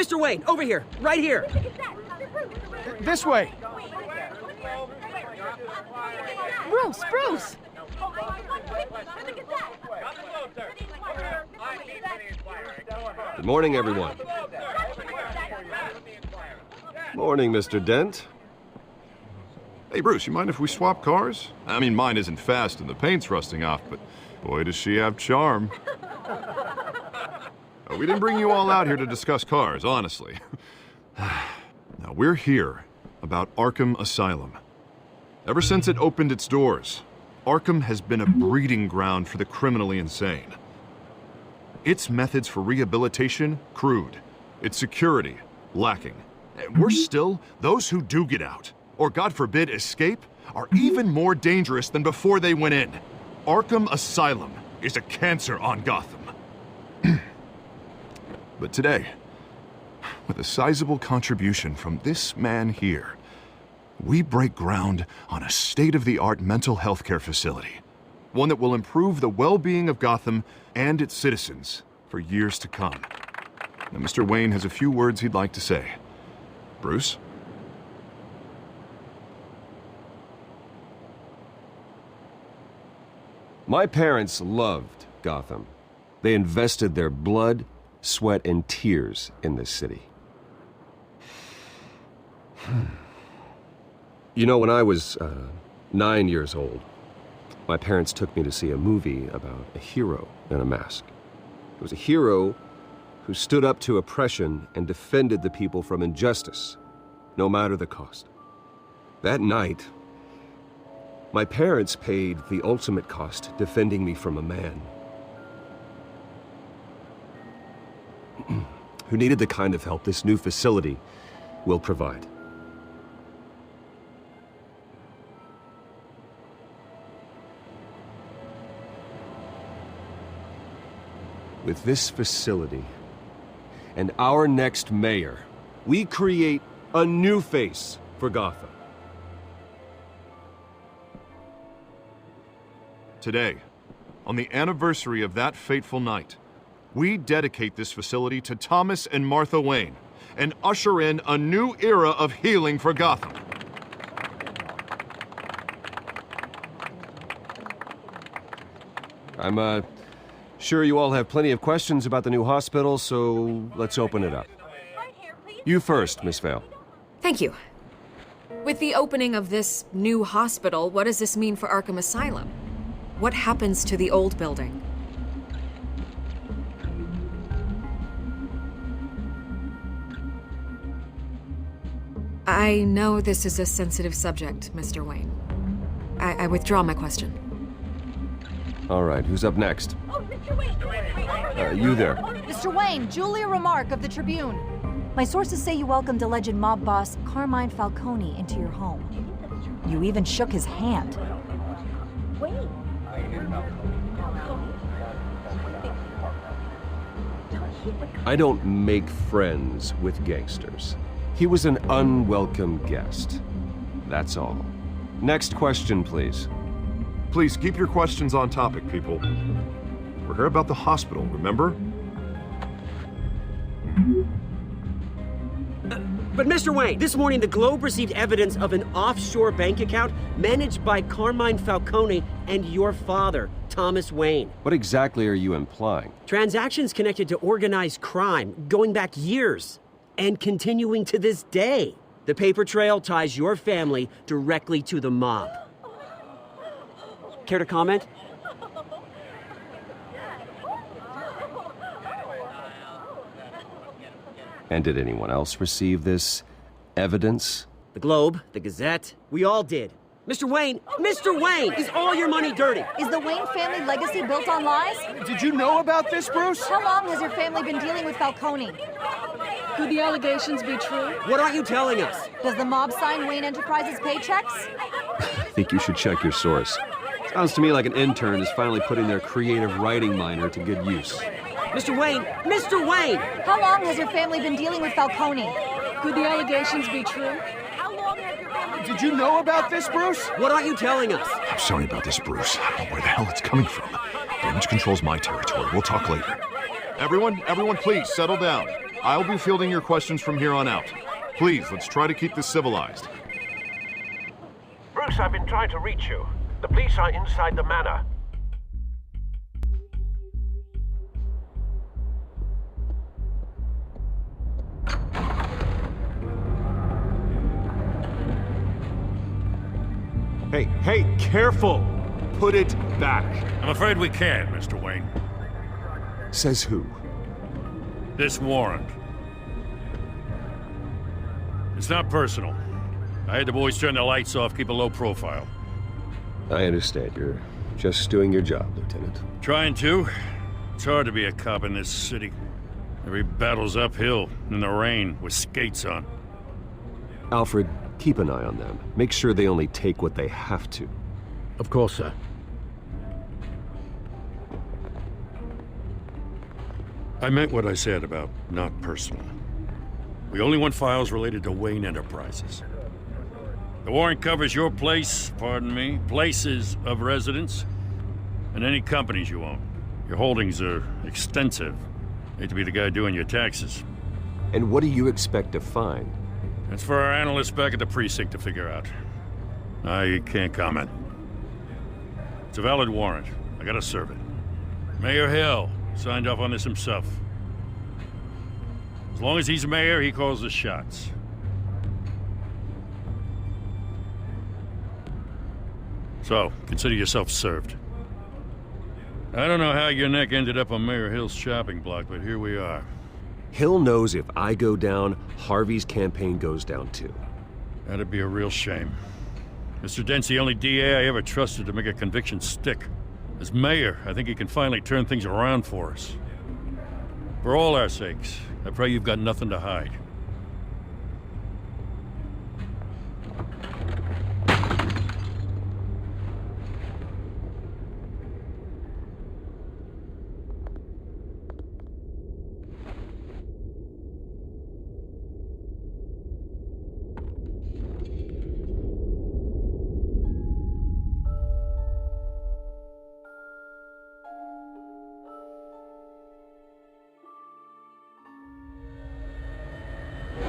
Mr. Wayne, over here, right here. This way. Bruce! Good morning, everyone. Morning, Mr. Dent. Hey, Bruce, you mind if we swap cars? I mean, mine isn't fast and the paint's rusting off, but boy, does she have charm. We didn't bring you all out here to discuss cars, honestly. Now, we're here about Arkham Asylum. Ever since it opened its doors, Arkham has been a breeding ground for the criminally insane. Its methods for rehabilitation, crude. Its security, lacking. And worse still, those who do get out, or God forbid escape, are even more dangerous than before they went in. Arkham Asylum is a cancer on Gotham. But today, with a sizable contribution from this man here, we break ground on a state-of-the-art mental health care facility. One that will improve the well-being of Gotham and its citizens for years to come. Now, Mr. Wayne has a few words he'd like to say. Bruce? My parents loved Gotham. They invested their blood, sweat, and tears in this city. You know, when I was 9 years old, my parents took me to see a movie about a hero in a mask. It was a hero who stood up to oppression and defended the people from injustice, no matter the cost. That night, my parents paid the ultimate cost defending me from a man who needed the kind of help this new facility will provide. With this facility and our next mayor, we create a new face for Gotham. Today, on the anniversary of that fateful night, we dedicate this facility to Thomas and Martha Wayne and usher in a new era of healing for Gotham. I'm sure you all have plenty of questions about the new hospital, so let's open it up. You first, Miss Vale. Thank you. With the opening of this new hospital, what does this mean for Arkham Asylum? What happens to the old building? I know this is a sensitive subject, Mr. Wayne. I withdraw my question. All right, who's up next? Oh, Mr. Wayne! You there. Mr. Wayne, Julia Remarque of the Tribune. My sources say you welcomed alleged mob boss Carmine Falcone into your home. You even shook his hand. Wait. I don't make friends with gangsters. He was an unwelcome guest. That's all. Next question, please. Please keep your questions on topic, people. We're here about the hospital, remember? But Mr. Wayne, this morning the Globe received evidence of an offshore bank account managed by Carmine Falcone and your father, Thomas Wayne. What exactly are you implying? Transactions connected to organized crime going back years and continuing to this day. The paper trail ties your family directly to the mob. Care to comment? And did anyone else receive this evidence? The Globe, the Gazette, we all did. Mr. Wayne, is all your money dirty? Is the Wayne family legacy built on lies? Did you know about this, Bruce? How long has your family been dealing with Falcone? Could the allegations be true? What aren't you telling us? Does the mob sign Wayne Enterprises paychecks? I think you should check your source. Sounds to me like an intern is finally putting their creative writing minor to good use. Mr. Wayne! How long has your family been dealing with Falcone? Could the allegations be true? Did you know about this, Bruce? What aren't you telling us? I'm sorry about this, Bruce. I don't know where the hell it's coming from. Damage control's my territory. We'll talk later. Everyone, please, settle down. I'll be fielding your questions from here on out. Please, let's try to keep this civilized. Bruce, I've been trying to reach you. The police are inside the manor. Hey, careful! Put it back. I'm afraid we can't, Mr. Wayne. Says who? This warrant. It's not personal. I had the boys turn the lights off, keep a low profile. I understand. You're just doing your job, Lieutenant. Trying to. It's hard to be a cop in this city. Every battle's uphill, in the rain, with skates on. Alfred, keep an eye on them. Make sure they only take what they have to. Of course, sir. I meant what I said about not personal. We only want files related to Wayne Enterprises. The warrant covers your place, pardon me, places of residence, and any companies you own. Your holdings are extensive. Hate to be the guy doing your taxes. And what do you expect to find? That's for our analysts back at the precinct to figure out. I can't comment. It's a valid warrant. I gotta serve it. Mayor Hill signed off on this himself. As long as he's mayor, he calls the shots. So, consider yourself served. I don't know how your neck ended up on Mayor Hill's shopping block, but here we are. Hill knows if I go down, Harvey's campaign goes down too. That'd be a real shame. Mr. Dent's the only DA I ever trusted to make a conviction stick. As mayor, I think he can finally turn things around for us. For all our sakes, I pray you've got nothing to hide.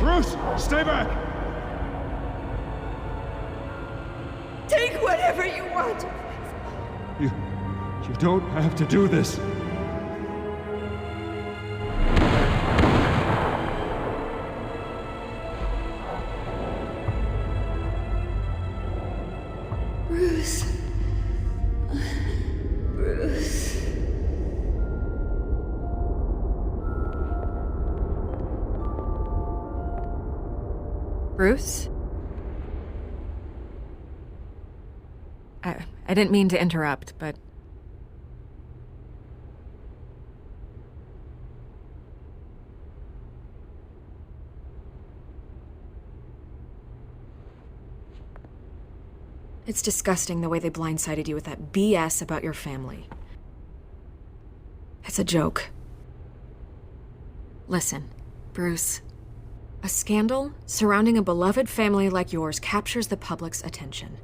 Bruce, stay back! Take whatever you want. You don't have to do this. Bruce. Bruce. Bruce? I didn't mean to interrupt, but... It's disgusting the way they blindsided you with that BS about your family. It's a joke. Listen, Bruce. A scandal surrounding a beloved family like yours captures the public's attention.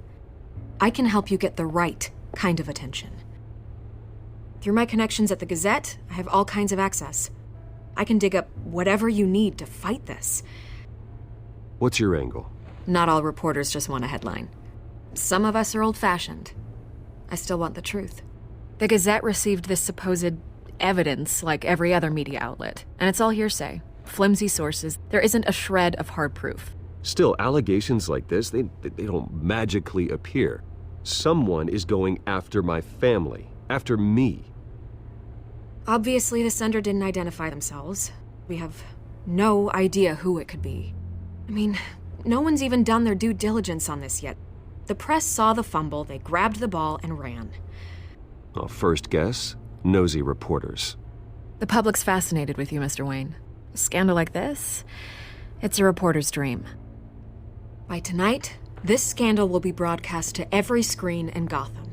I can help you get the right kind of attention. Through my connections at the Gazette, I have all kinds of access. I can dig up whatever you need to fight this. What's your angle? Not all reporters just want a headline. Some of us are old-fashioned. I still want the truth. The Gazette received this supposed evidence like every other media outlet, and it's all hearsay. Flimsy sources. There isn't a shred of hard proof. Still, allegations like this, they don't magically appear. Someone is going after my family, after me. Obviously, the sender didn't identify themselves. We have no idea who it could be. I mean, no one's even done their due diligence on this yet. The press saw the fumble, they grabbed the ball and ran. Well, first guess, nosy reporters. The public's fascinated with you, Mr. Wayne. A scandal like this, it's a reporter's dream. By tonight, this scandal will be broadcast to every screen in Gotham.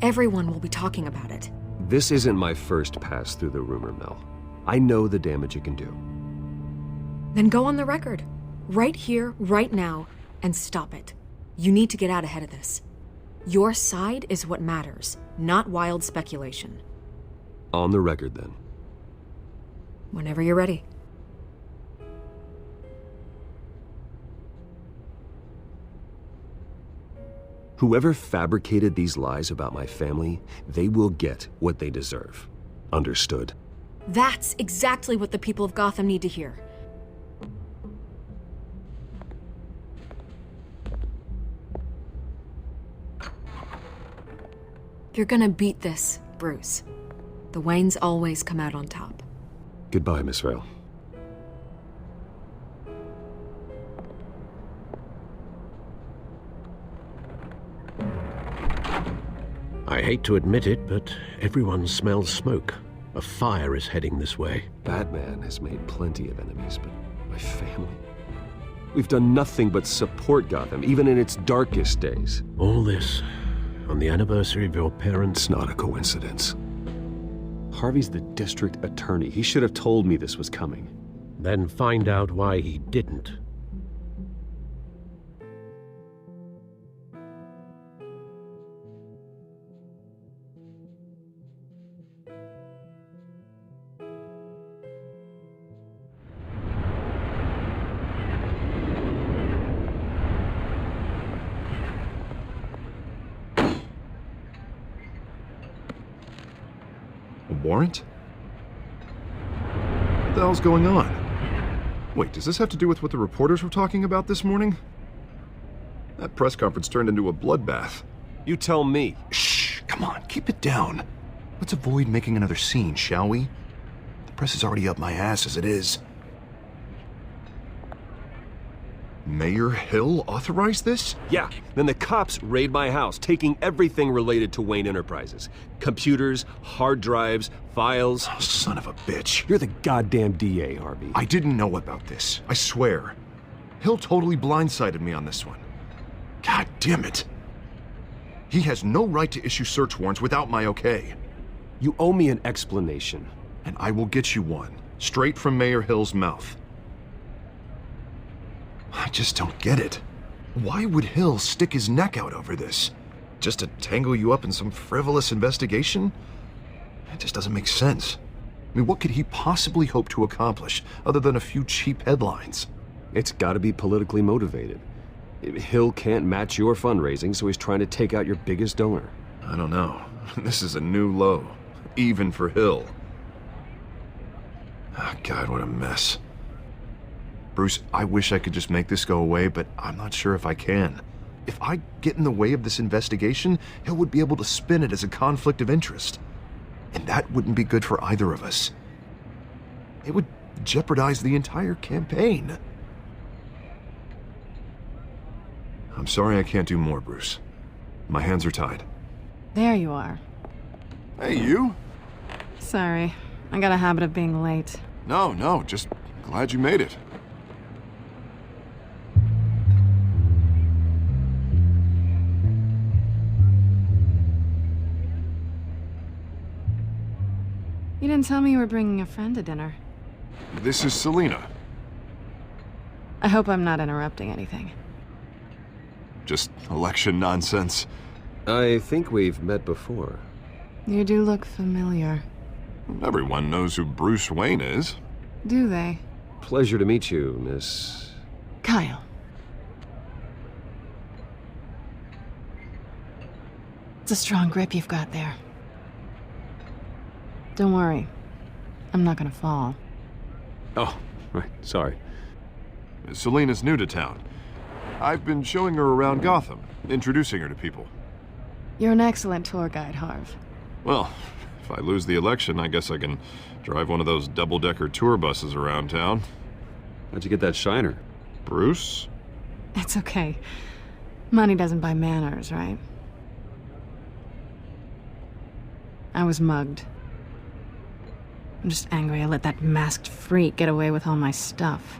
Everyone will be talking about it. This isn't my first pass through the rumor mill. I know the damage it can do. Then go on the record. Right here, right now, and stop it. You need to get out ahead of this. Your side is what matters, not wild speculation. On the record, then. Whenever you're ready. Whoever fabricated these lies about my family, they will get what they deserve. Understood? That's exactly what the people of Gotham need to hear. You're gonna beat this, Bruce. The Waynes always come out on top. Goodbye, Miss Vale. I hate to admit it, but everyone smells smoke. A fire is heading this way. Batman has made plenty of enemies, but my family? We've done nothing but support Gotham, even in its darkest days. All this on the anniversary of your parents' It's not a coincidence. Harvey's the district attorney. He should have told me this was coming. Then find out why he didn't. Warrant? What the hell's going on? Wait, does this have to do with what the reporters were talking about this morning? That press conference turned into a bloodbath. You tell me. Shh, come on, keep it down. Let's avoid making another scene, shall we? The press is already up my ass as it is. Mayor Hill authorized this? Yeah, then the cops raid my house, taking everything related to Wayne Enterprises. Computers, hard drives, files. Oh, son of a bitch. You're the goddamn DA, Harvey. I didn't know about this, I swear. Hill totally blindsided me on this one. God damn it. He has no right to issue search warrants without my okay. You owe me an explanation. And I will get you one, straight from Mayor Hill's mouth. I just don't get it. Why would Hill stick his neck out over this? Just to tangle you up in some frivolous investigation? It just doesn't make sense. I mean, what could he possibly hope to accomplish other than a few cheap headlines? It's gotta be politically motivated. Hill can't match your fundraising, so he's trying to take out your biggest donor. I don't know. This is a new low, even for Hill. Oh, God, what a mess. Bruce, I wish I could just make this go away, but I'm not sure if I can. If I get in the way of this investigation, Hill would be able to spin it as a conflict of interest. And that wouldn't be good for either of us. It would jeopardize the entire campaign. I'm sorry I can't do more, Bruce. My hands are tied. There you are. Hey, you? Sorry, I got a habit of being late. No, just glad you made it. You didn't tell me you were bringing a friend to dinner. This is Selina. I hope I'm not interrupting anything. Just election nonsense. I think we've met before. You do look familiar. Everyone knows who Bruce Wayne is. Do they? Pleasure to meet you, Miss... Kyle. It's a strong grip you've got there. Don't worry. I'm not gonna fall. Oh, right, sorry. Selina's new to town. I've been showing her around Gotham, introducing her to people. You're an excellent tour guide, Harv. Well, if I lose the election, I guess I can drive one of those double-decker tour buses around town. How'd you get that shiner? Bruce? It's okay. Money doesn't buy manners, right? I was mugged. I'm just angry I let that masked freak get away with all my stuff.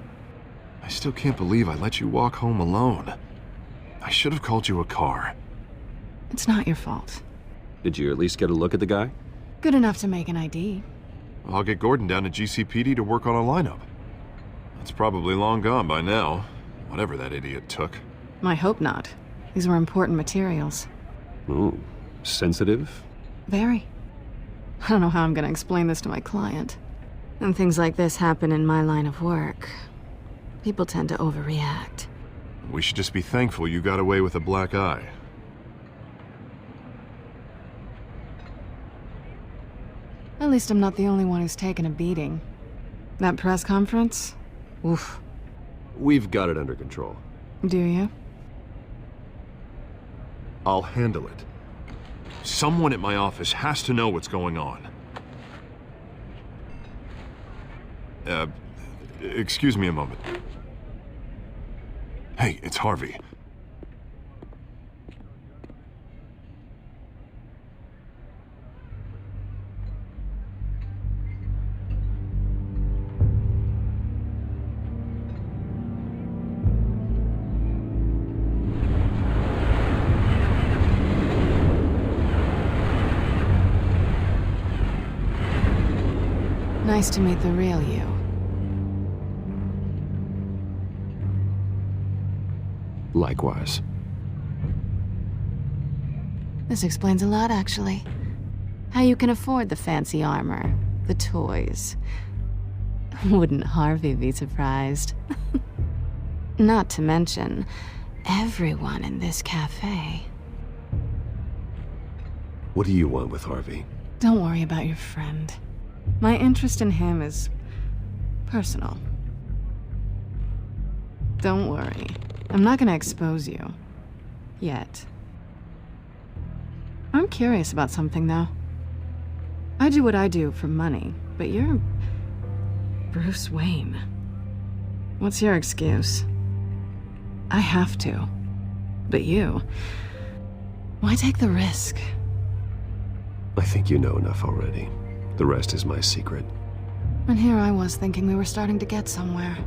I still can't believe I let you walk home alone. I should have called you a car. It's not your fault. Did you at least get a look at the guy? Good enough to make an ID. I'll get Gordon down to GCPD to work on a lineup. It's probably long gone by now, whatever that idiot took. I hope not. These were important materials. Ooh, sensitive? Very. I don't know how I'm gonna explain this to my client. And things like this happen in my line of work. People tend to overreact. We should just be thankful you got away with a black eye. At least I'm not the only one who's taken a beating. That press conference? Oof. We've got it under control. Do you? I'll handle it. Someone at my office has to know what's going on. Excuse me a moment. Hey, it's Harvey. Nice to meet the real you. Likewise. This explains a lot, actually. How you can afford the fancy armor, the toys. Wouldn't Harvey be surprised? Not to mention, everyone in this cafe. What do you want with Harvey? Don't worry about your friend. My interest in him is personal. Don't worry. I'm not gonna expose you. Yet. I'm curious about something, though. I do what I do for money, but you're Bruce Wayne. What's your excuse? I have to. But you... why take the risk? I think you know enough already. The rest is my secret. And here I was thinking we were starting to get somewhere.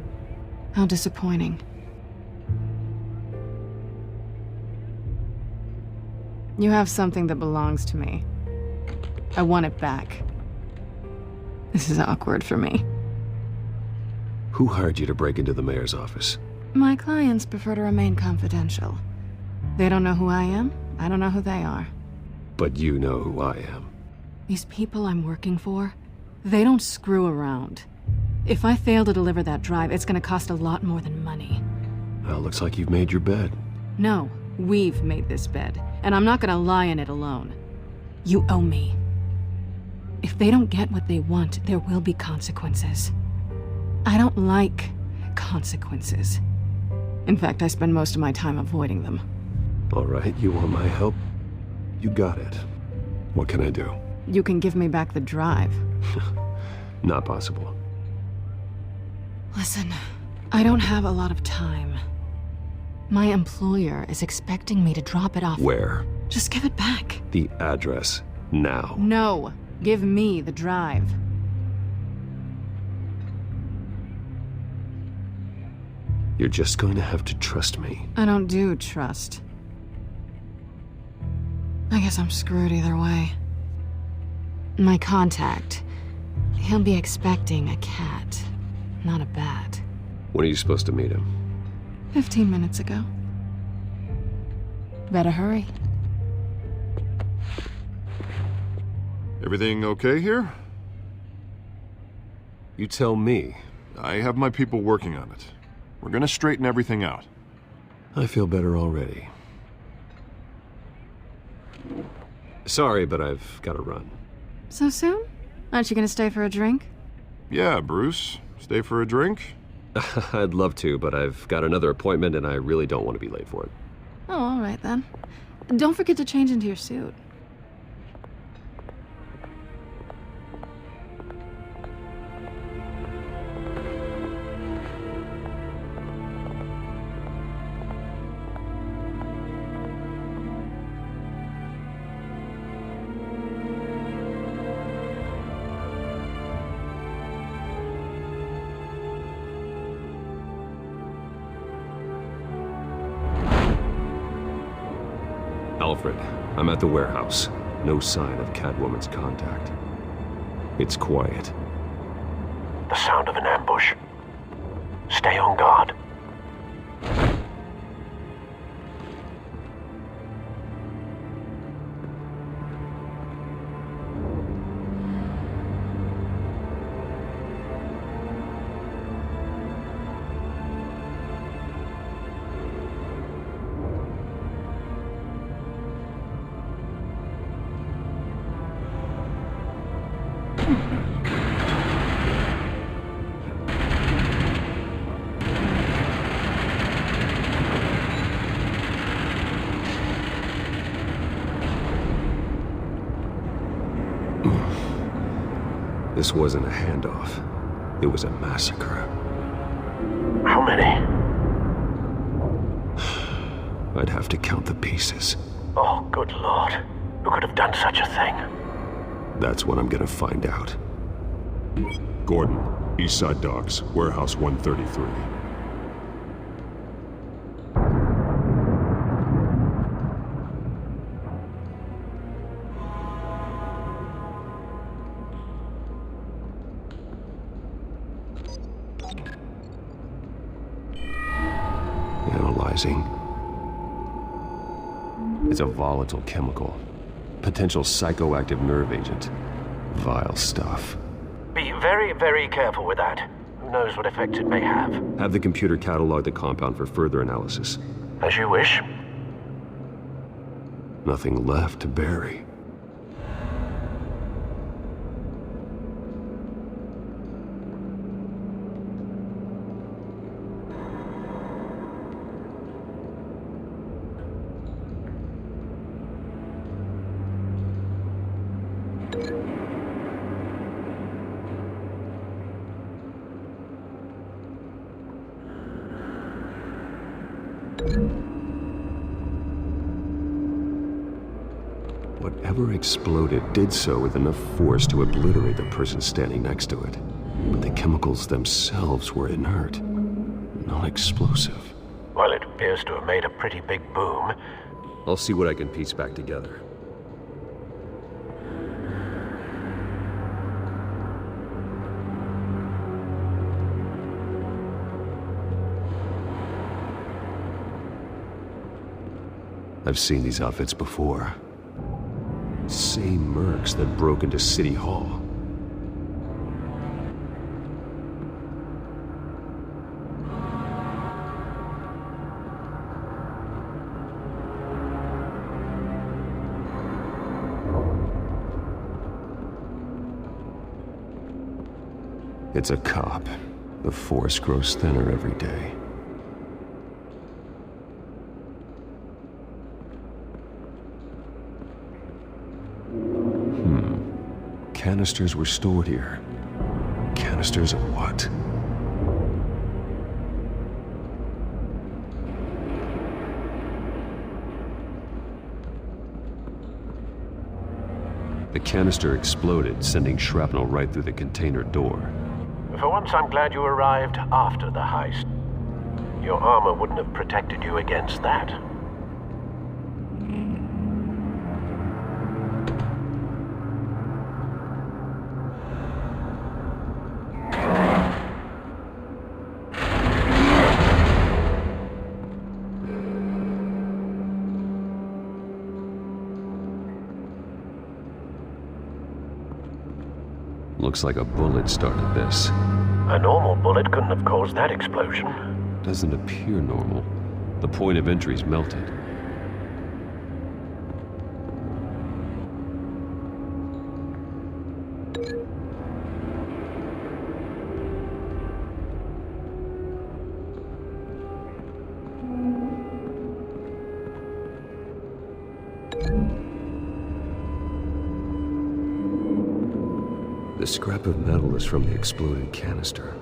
How disappointing. You have something that belongs to me. I want it back. This is awkward for me. Who hired you to break into the mayor's office? My clients prefer to remain confidential. They don't know who I am, I don't know who they are. But you know who I am. These people I'm working for, they don't screw around. If I fail to deliver that drive, it's gonna cost a lot more than money. Well, looks like you've made your bed. No, we've made this bed, and I'm not gonna lie in it alone. You owe me. If they don't get what they want, there will be consequences. I don't like consequences. In fact, I spend most of my time avoiding them. All right, you want my help? You got it. What can I do? You can give me back the drive. Not possible. Listen, I don't have a lot of time. My employer is expecting me to drop it off. Where? Just give it back. The address, now. No, give me the drive. You're just going to have to trust me. I don't do trust. I guess I'm screwed either way. My contact, he'll be expecting a cat, not a bat. When are you supposed to meet him? 15 minutes ago. Better hurry. Everything okay here? You tell me. I have my people working on it. We're gonna straighten everything out. I feel better already. Sorry, but I've got to run. So soon? Aren't you gonna stay for a drink? Yeah, Bruce. Stay for a drink? I'd love to, but I've got another appointment and I really don't want to be late for it. Oh, all right then. Don't forget to change into your suit. Alfred, I'm at the warehouse. No sign of Catwoman's contact. It's quiet. The sound of an ambush. Stay on guard. This wasn't a handoff. It was a massacre. How many? I'd have to count the pieces. Oh, good lord. Who could have done such a thing? That's what I'm gonna find out. Gordon, Eastside Docks, Warehouse 133. Analyzing. It's a volatile chemical. Potential psychoactive nerve agent. Vile stuff. Be very, very careful with that. Who knows what effects it may have? Have the computer catalog the compound for further analysis. As you wish. Nothing left to bury. Whatever exploded did so with enough force to obliterate the person standing next to it. But the chemicals themselves were inert, not explosive. Well, it appears to have made a pretty big boom. I'll see what I can piece back together. I've seen these outfits before. Same mercs that broke into City Hall. It's a cop. The force grows thinner every day. Canisters were stored here. Canisters of what? The canister exploded, sending shrapnel right through the container door. For once, I'm glad you arrived after the heist. Your armor wouldn't have protected you against that. Looks like a bullet started this. A normal bullet couldn't have caused that explosion. Doesn't appear normal. The point of entry's melted. The scrap of metal is from the exploded canister.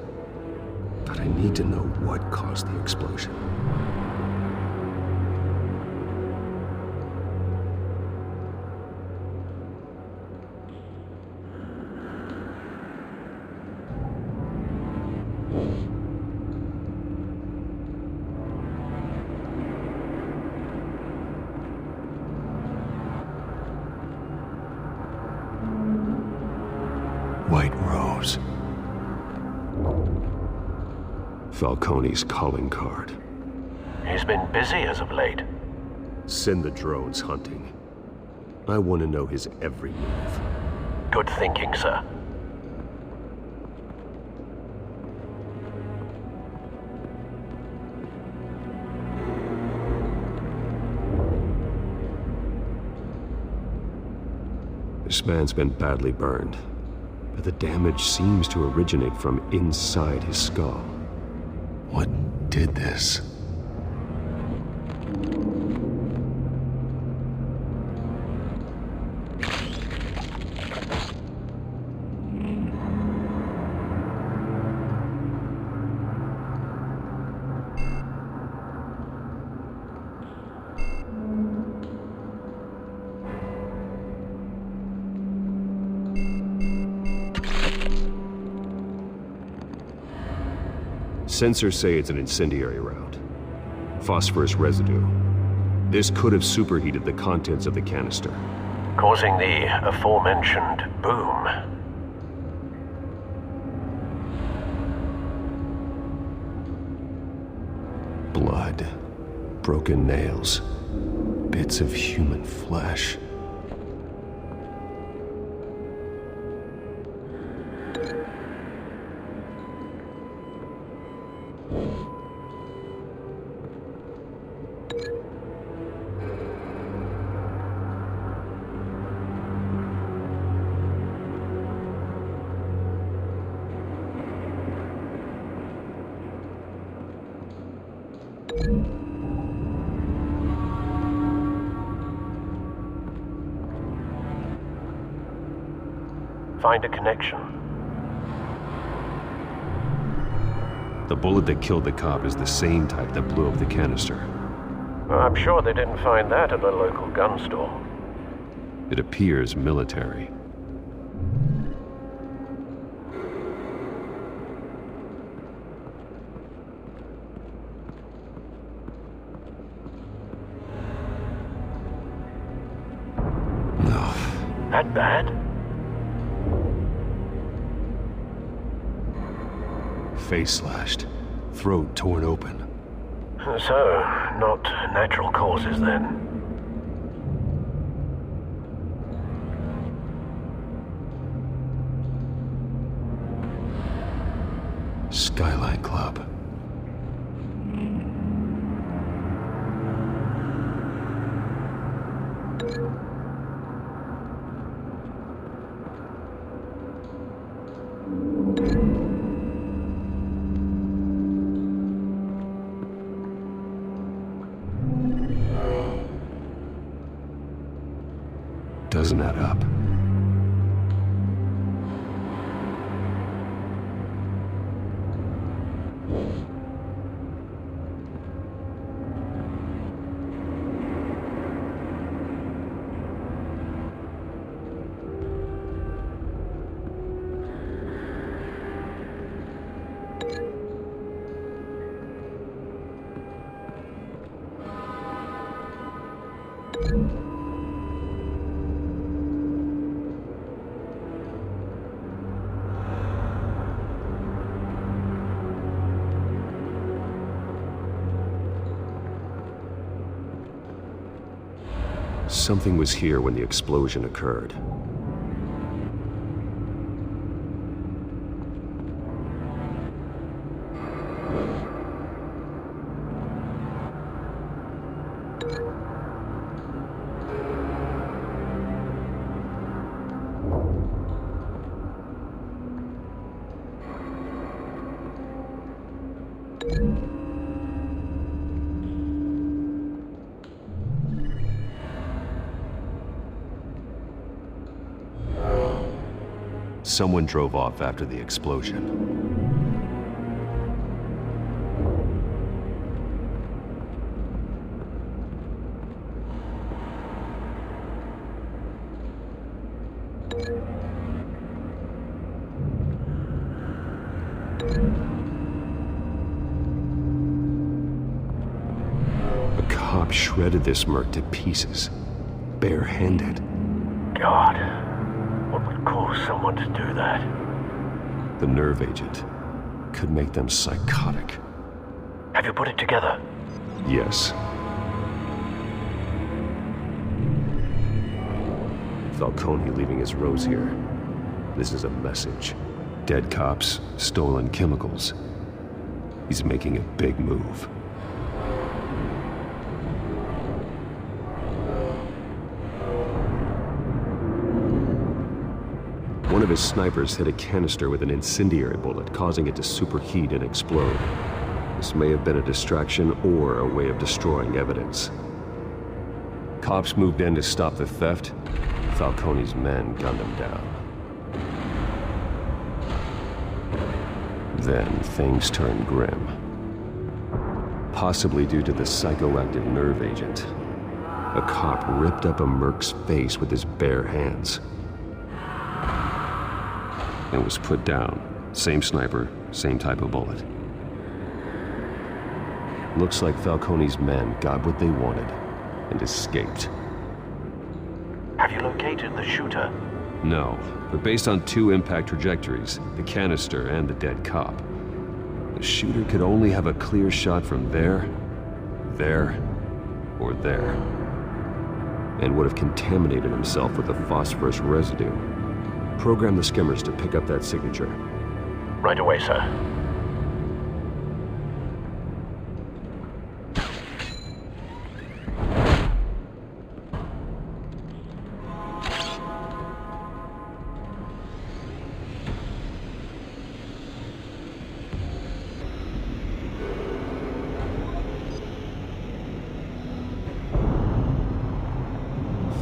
But I need to know what caused the explosion. White Rose. Falcone's calling card. He's been busy as of late. Send the drones hunting. I want to know his every move. Good thinking, sir. This man's been badly burned, but the damage seems to originate from inside his skull. What did this? Sensors say it's an incendiary round. Phosphorus residue. This could have superheated the contents of the canister, causing the aforementioned boom. Blood, broken nails, bits of human flesh. Find a connection. The bullet that killed the cop is the same type that blew up the canister. I'm sure they didn't find that at a local gun store. It appears military. No. That bad? Face slashed, throat torn open. So, not natural causes then. Skyline Club. Doesn't add up. Something was here when the explosion occurred. Someone drove off after the explosion. A cop shredded this merc to pieces, barehanded. God. What would cause someone to do that? The nerve agent could make them psychotic. Have you put it together? Yes. Falcone leaving his rose here. This is a message. Dead cops, stolen chemicals. He's making a big move. One of his snipers hit a canister with an incendiary bullet, causing it to superheat and explode. This may have been a distraction or a way of destroying evidence. Cops moved in to stop the theft. Falcone's men gunned him down. Then things turned grim. Possibly due to the psychoactive nerve agent. A cop ripped up a merc's face with his bare hands. And was put down. Same sniper, same type of bullet. Looks like Falcone's men got what they wanted and escaped. Have you located the shooter? No, but based on 2 impact trajectories, the canister and the dead cop, the shooter could only have a clear shot from there, or there, and would have contaminated himself with the phosphorus residue. Program the skimmers to pick up that signature. Right away, sir.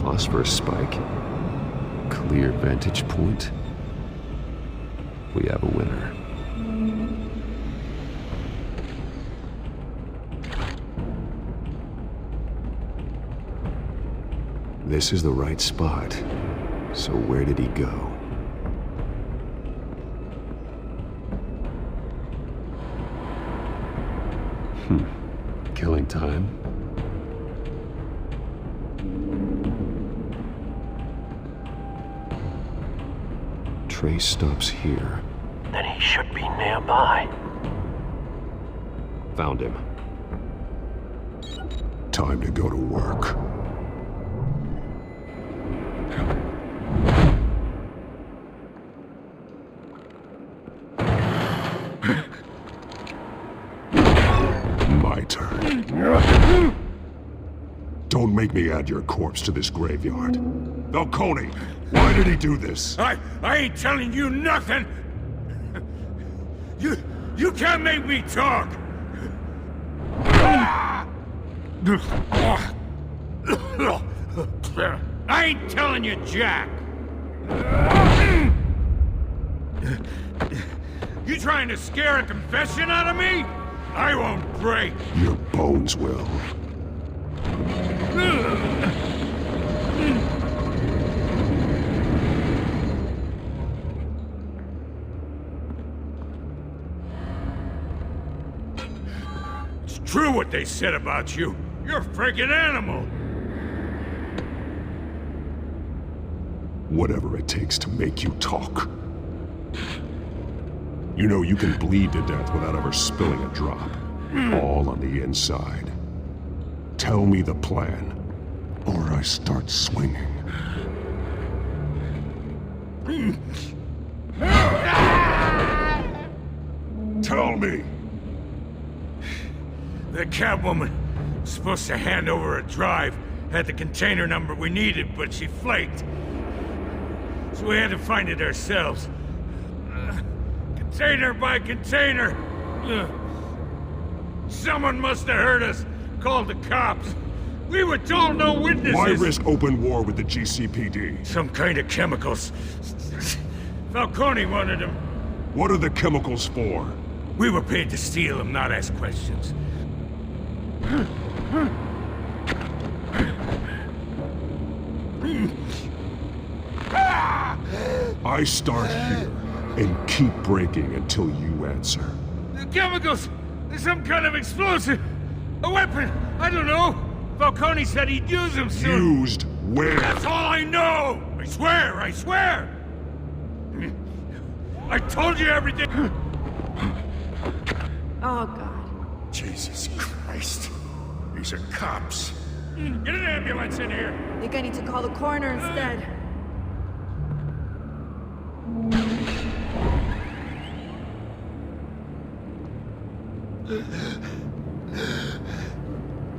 Phosphorus spike. Clear vantage point. We have a winner. This is the right spot. So where did he go? Killing time. Trace stops here. Then he should be nearby. Found him. Time to go to work. My turn. Don't make me add your corpse to this graveyard. Falcone, why did he do this? I ain't telling you nothing! You can't make me talk! I ain't telling you jack! You trying to scare a confession out of me? I won't break! Your bones will. It's true what they said about you. You're a freaking animal! Whatever it takes to make you talk. You know you can bleed to death without ever spilling a drop. All on the inside. Tell me the plan, or I start swinging. Tell me! The Catwoman was supposed to hand over a drive, had the container number we needed, but she flaked. So we had to find it ourselves. Container by container. Someone must have heard us, called the cops. We were told no witnesses. Why risk open war with the GCPD? Some kind of chemicals. Falcone wanted them. What are the chemicals for? We were paid to steal them, not ask questions. I start here and keep breaking until you answer. The chemicals! There's some kind of explosive! A weapon! I don't know! Falcone said he'd use them soon! Used where? That's all I know! I swear! I swear! I told you everything! Oh, God. Jesus Christ. These are cops. Get an ambulance in here! I think I need to call the coroner instead.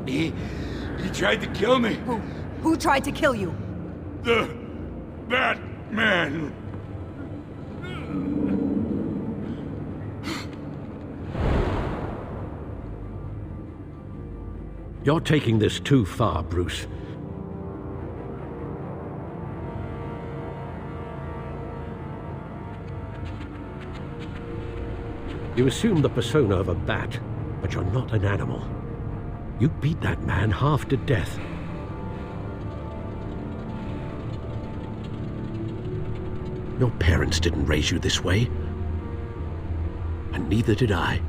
He tried to kill me. Who tried to kill you? The Batman. You're taking this too far, Bruce. You assume the persona of a bat, but you're not an animal. You beat that man half to death. Your parents didn't raise you this way. And neither did I.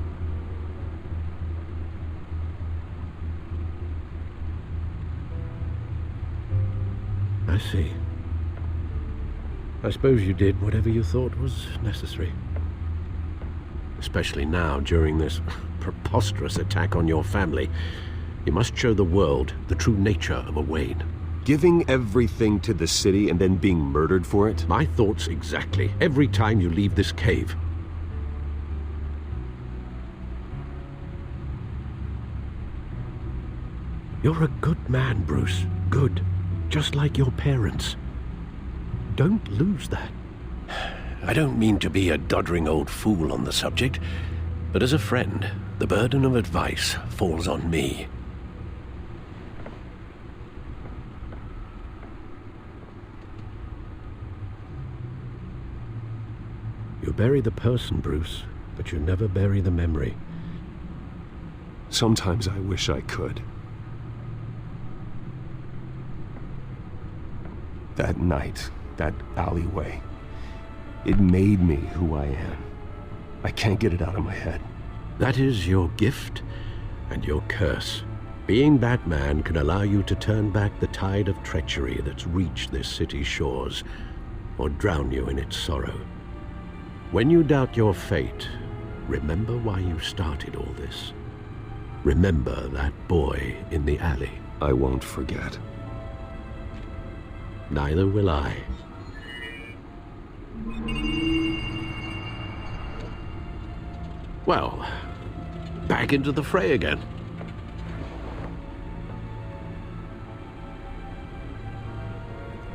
I see. I suppose you did whatever you thought was necessary. Especially now, during this preposterous attack on your family. You must show the world the true nature of a Wayne. Giving everything to the city and then being murdered for it? My thoughts exactly. Every time you leave this cave. You're a good man, Bruce. Good. Just like your parents. Don't lose that. I don't mean to be a doddering old fool on the subject, but as a friend, the burden of advice falls on me. You bury the person, Bruce, but you never bury the memory. Sometimes I wish I could. That night, that alleyway, it made me who I am. I can't get it out of my head. That is your gift and your curse. Being Batman can allow you to turn back the tide of treachery that's reached this city's shores, or drown you in its sorrow. When you doubt your fate, remember why you started all this. Remember that boy in the alley. I won't forget. Neither will I. Well, back into the fray again.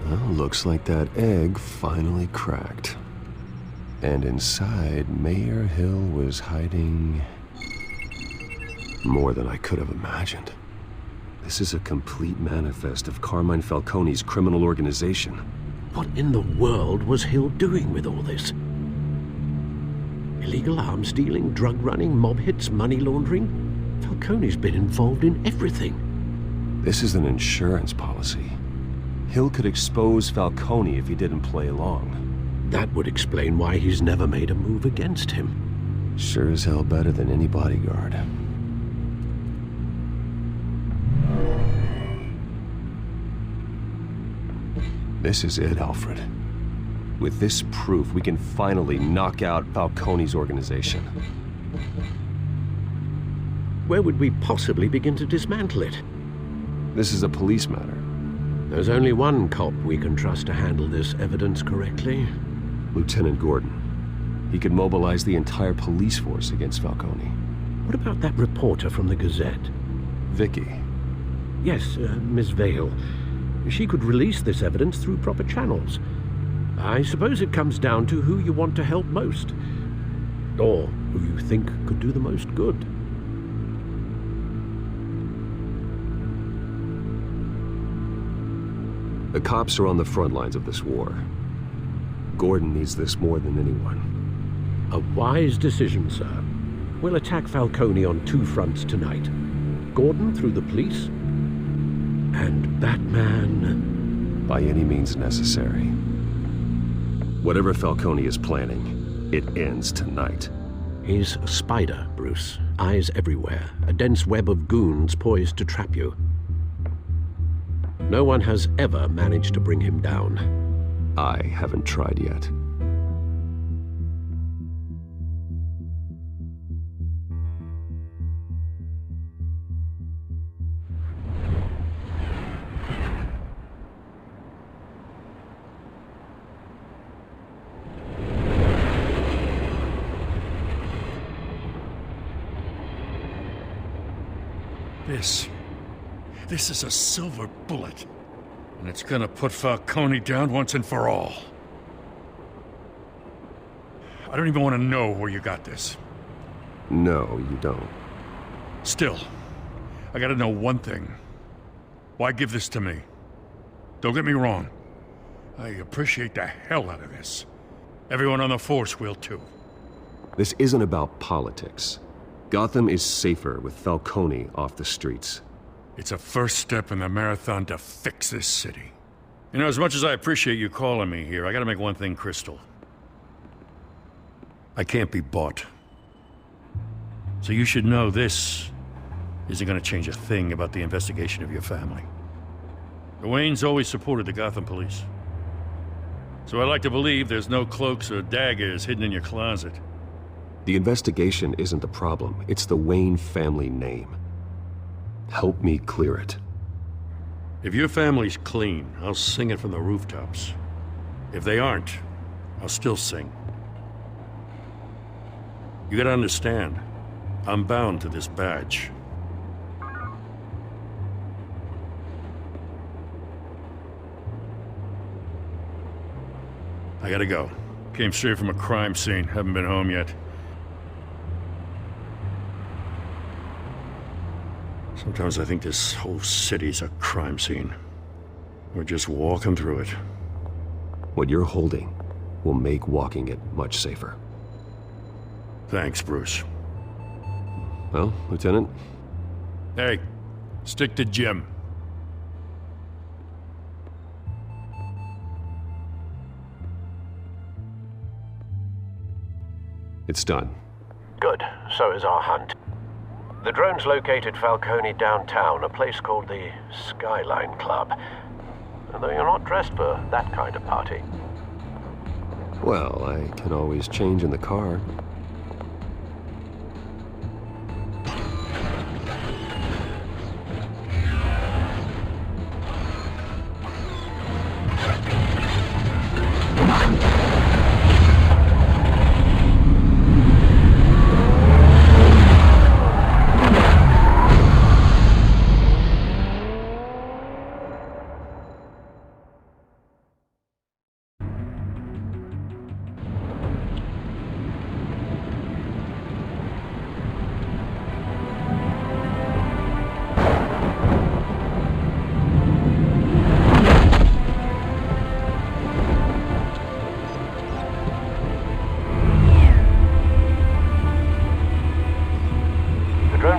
Well, looks like that egg finally cracked. And inside, Mayor Hill was hiding more than I could have imagined. This is a complete manifest of Carmine Falcone's criminal organization. What in the world was Hill doing with all this? Illegal arms dealing, drug running, mob hits, money laundering? Falcone's been involved in everything. This is an insurance policy. Hill could expose Falcone if he didn't play along. That would explain why he's never made a move against him. Sure as hell better than any bodyguard. This is it, Alfred. With this proof, we can finally knock out Falcone's organization. Where would we possibly begin to dismantle it? This is a police matter. There's only one cop we can trust to handle this evidence correctly. Lieutenant Gordon. He could mobilize the entire police force against Falcone. What about that reporter from the Gazette? Vicky. Yes, Miss Vale. She could release this evidence through proper channels. I suppose it comes down to who you want to help most. Or who you think could do the most good. The cops are on the front lines of this war. Gordon needs this more than anyone. A wise decision, sir. We'll attack Falcone on two fronts tonight. Gordon through the police, and Batman... by any means necessary. Whatever Falcone is planning, it ends tonight. He's a spider, Bruce. Eyes everywhere. A dense web of goons poised to trap you. No one has ever managed to bring him down. I haven't tried yet. This is a silver bullet. And it's gonna put Falcone down once and for all. I don't even want to know where you got this. No, you don't. Still, I gotta know one thing. Why give this to me? Don't get me wrong. I appreciate the hell out of this. Everyone on the force will too. This isn't about politics. Gotham is safer with Falcone off the streets. It's a first step in the marathon to fix this city. You know, as much as I appreciate you calling me here, I gotta make one thing crystal. I can't be bought. So you should know this isn't gonna change a thing about the investigation of your family. The Waynes always supported the Gotham police. So I like to believe there's no cloaks or daggers hidden in your closet. The investigation isn't the problem. It's the Wayne family name. Help me clear it. If your family's clean, I'll sing it from the rooftops. If they aren't, I'll still sing. You gotta understand, I'm bound to this badge. I gotta go. Came straight from a crime scene. Haven't been home yet. Sometimes I think this whole city's a crime scene. We're just walking through it. What you're holding will make walking it much safer. Thanks, Bruce. Well, Lieutenant? Hey, stick to Jim. It's done. Good. So is our hunt. The drone's located Falcone downtown, a place called the Skyline Club. Although you're not dressed for that kind of party. Well, I can always change in the car.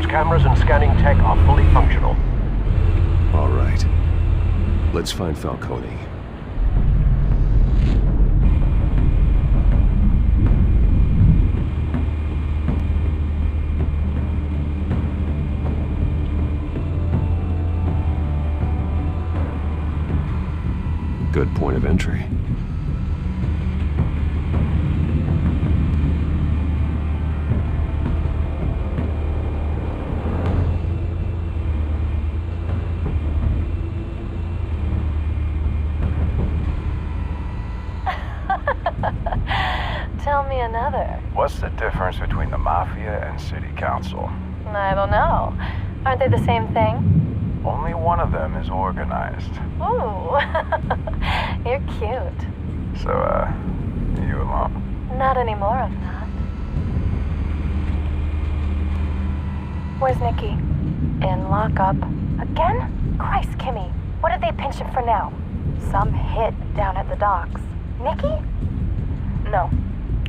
Cameras and scanning tech are fully functional. All right. Let's find Falcone. Good point of entry. Tell me another. What's the difference between the Mafia and City Council? I don't know. Aren't they the same thing? Only one of them is organized. Ooh. You're cute. So, you alone? Not any more of that. Where's Nicky? In lockup. Again? Christ, Kimmy. What did they pinch him for now? Some hit down at the docks. Nicky? No.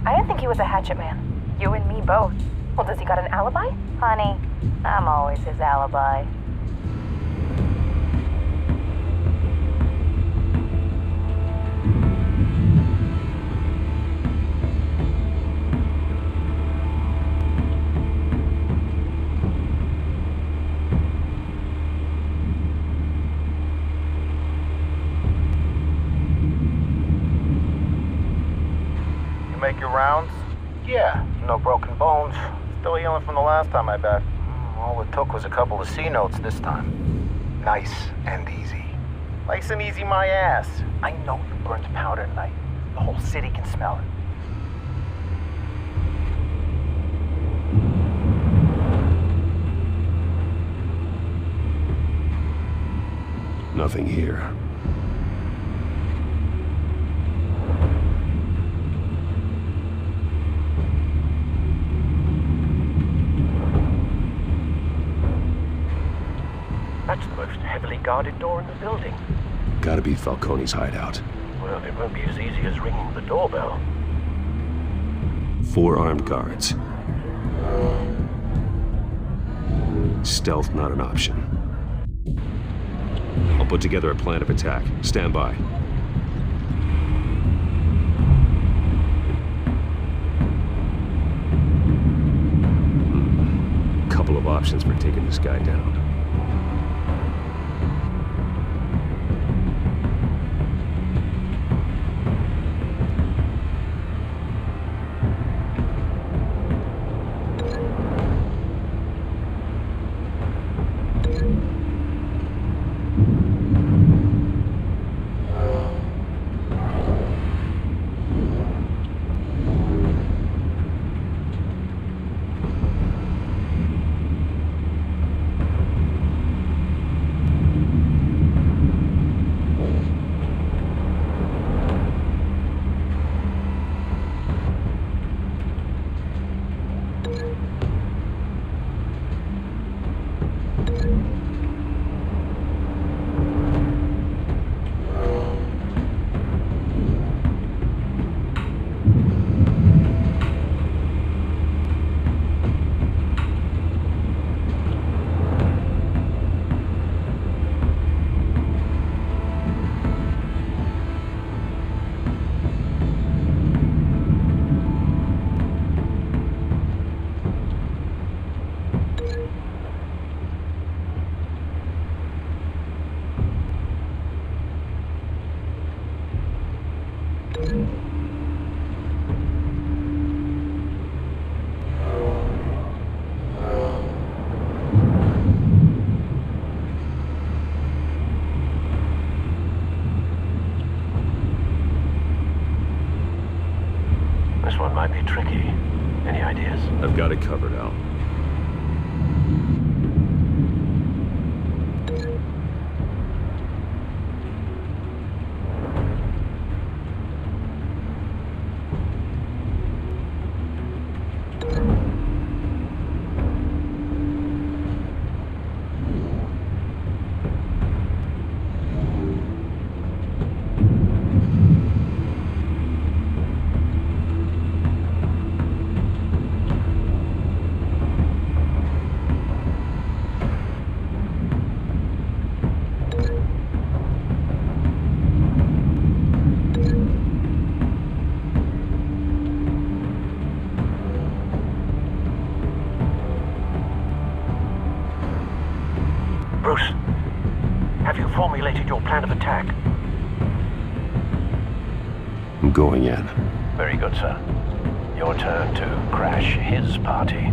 I didn't think he was a hatchet man. You and me both. Well, does he got an alibi? Honey, I'm always his alibi. Make your rounds? Yeah, no broken bones. Still healing from the last time, I bet. All it took was a couple of C notes this time. Nice and easy. Nice and easy my ass. I know you burned powder tonight. The whole city can smell it. Nothing here. guarded door in the building. Gotta be Falcone's hideout. Well, it won't be as easy as ringing the doorbell. 4 armed guards. Stealth not an option. I'll put together a plan of attack. Stand by. Couple of options for taking this guy down. This one might be tricky. Any ideas? I've got it covered, Al. Bruce, have you formulated your plan of attack? I'm going in. Very good, sir. Your turn to crash his party.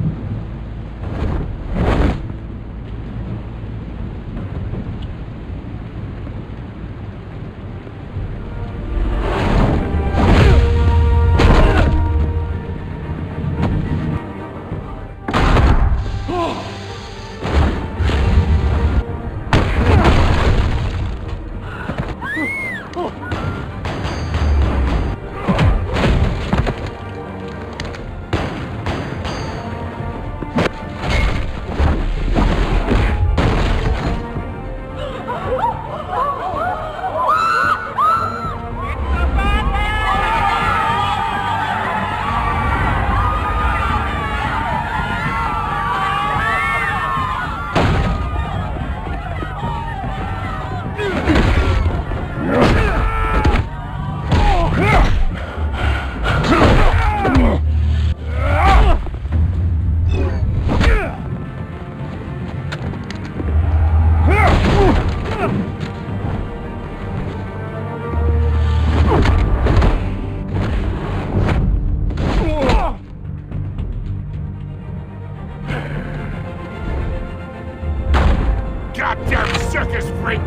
Goddamn circus freak!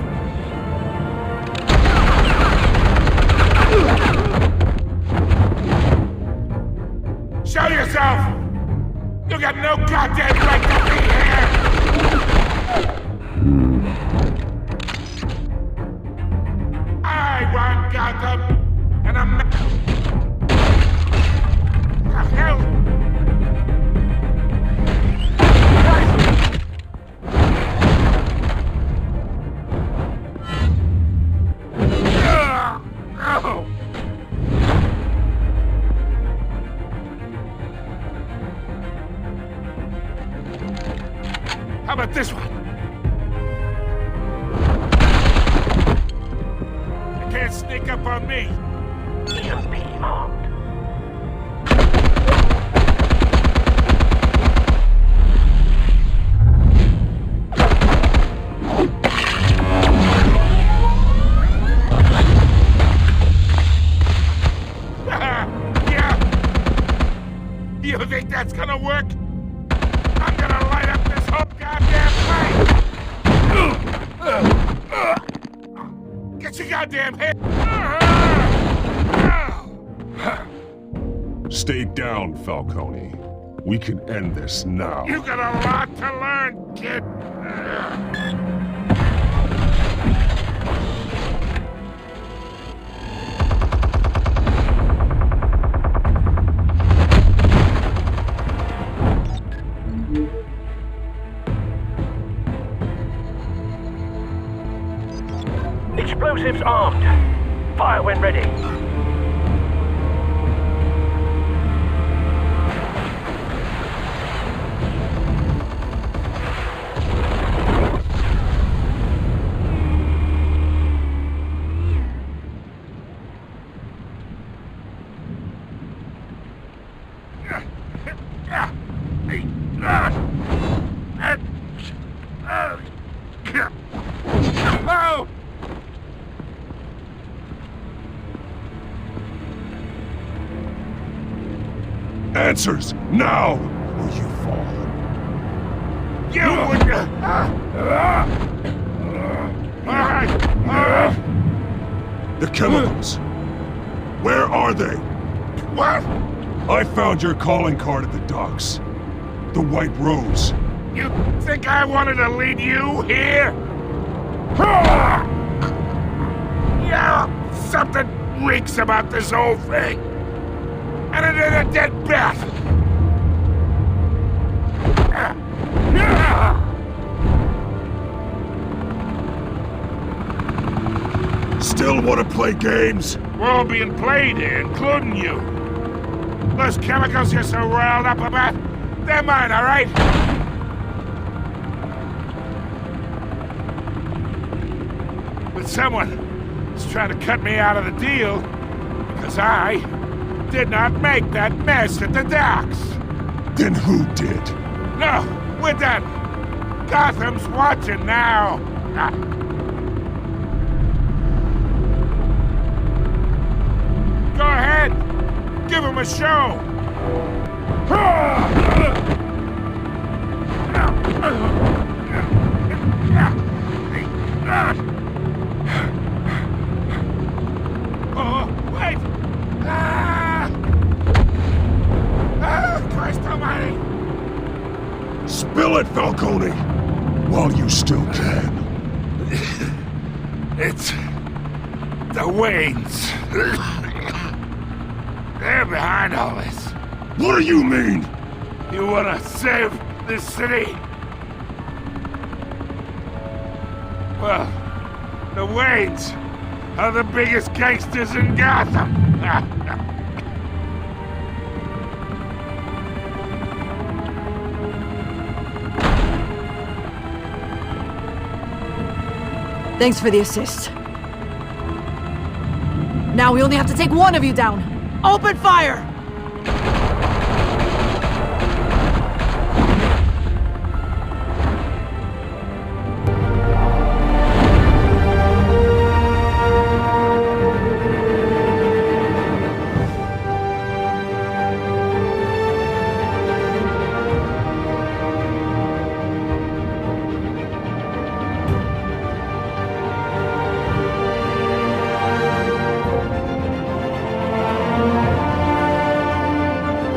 Show yourself! You got no goddamn right to be here! I want Gotham, and I'm not... The hell? How about this one? You can't sneak up on me. EMP armed. You think that's gonna work? I'm gonna light up this whole goddamn place! Get your goddamn head! Stay down, Falcone. We can end this now. You got a lot to learn, kid! Explosives armed. Fire when ready. Oh! Answers, now, or you fall. You would... All right. The chemicals. Where are they? What? I found your calling card at the docks. The White Rose. You think I wanted to lead you here? Yeah, something reeks about this whole thing. And it ain't a dead bat. Still want to play games? We're all being played here, including you. Those chemicals you're so riled up about, they're mine, all right? But someone is trying to cut me out of the deal because I did not make that mess at the docks. Then who did? No, we're done. Gotham's watching now. Go ahead. Give him a show. Oh, wait! Christ almighty! Spill it, Falcone! While you still can. It's... the Waynes. They're behind all this. What do you mean? You wanna save this city? Well, the Waynes are the biggest gangsters in Gotham. Thanks for the assist. Now we only have to take one of you down. Open fire!